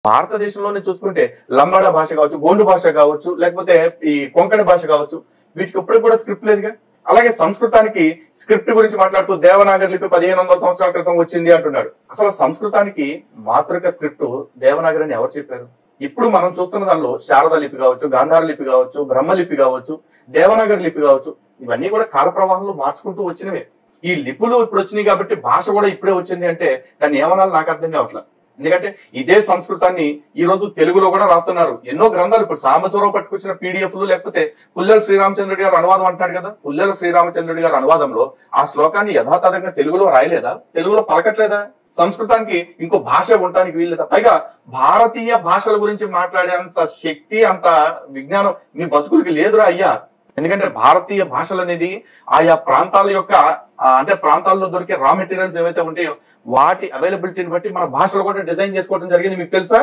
భారతదేశంలోనే చూసుకుంటే లంబాడ భాష కావచ్చు, గోండు భాష కావచ్చు, లేకపోతే ఈ కొంకణి భాష కావచ్చు, వీటికి ఇప్పుడు కూడా స్క్రిప్ట్ లేదుగా. అలాగే సంస్కృతానికి స్క్రిప్ట్ గురించి మాట్లాడుతూ దేవనాగరి లిపి 1500 సంవత్సరాల క్రితం వచ్చింది అంటున్నాడు. అసలు సంస్కృతానికి మాతృక స్క్రిప్ట్ దేవనాగరి అని ఎవరు చెప్పారు? ఇప్పుడు మనం చూస్తున్న దానిలో శారద లిపి కావచ్చు, గాంధార లిపి కావచ్చు, బ్రహ్మ లిపి కావచ్చు, దేవనాగరి లిపి కావచ్చు, ఇవన్నీ కూడా కాల ప్రవాహంలో మార్చుకుంటూ వచ్చినవే. ఈ లిపులు ఇప్పుడు వచ్చినాయి కాబట్టి భాష కూడా ఇప్పుడే వచ్చింది అంటే దాన్ని ఏమనాలి నాకు అర్థం కావట్లేదు. ఎందుకంటే ఇదే సంస్కృతాన్ని ఈ రోజు తెలుగులో కూడా రాస్తున్నారు. ఎన్నో గ్రంథాలు ఇప్పుడు సాంబశివరావు పట్టుకొచ్చిన పీడిఎఫ్లు, లేకపోతే పుల్లెల శ్రీరామచంద్రుడి గారు అనువాదం అంటున్నాడు కదా, పుల్లెల శ్రీరామచంద్రుడి గారు అనువాదంలో ఆ శ్లోకాన్ని యథాతథంగా తెలుగులో రాయలేదా? తెలుగులో పలకట్లేదా? సంస్కృతానికి ఇంకో భాష ఉండటానికి వీల్లేదా? పైగా భారతీయ భాషల గురించి మాట్లాడేంత శక్తి, అంత విజ్ఞానం మీ బతుకులకి లేదురా అయ్యా. ఎందుకంటే భారతీయ భాషలు అనేది ఆయా ప్రాంతాల యొక్క అంటే ప్రాంతాల్లో దొరికే రా మెటీరియల్స్ ఏవైతే ఉంటాయో వాటి అవైలబిలిటీని బట్టి మన భాషలు కూడా డిజైన్ చేసుకోవడం జరిగింది. మీకు తెలుసా?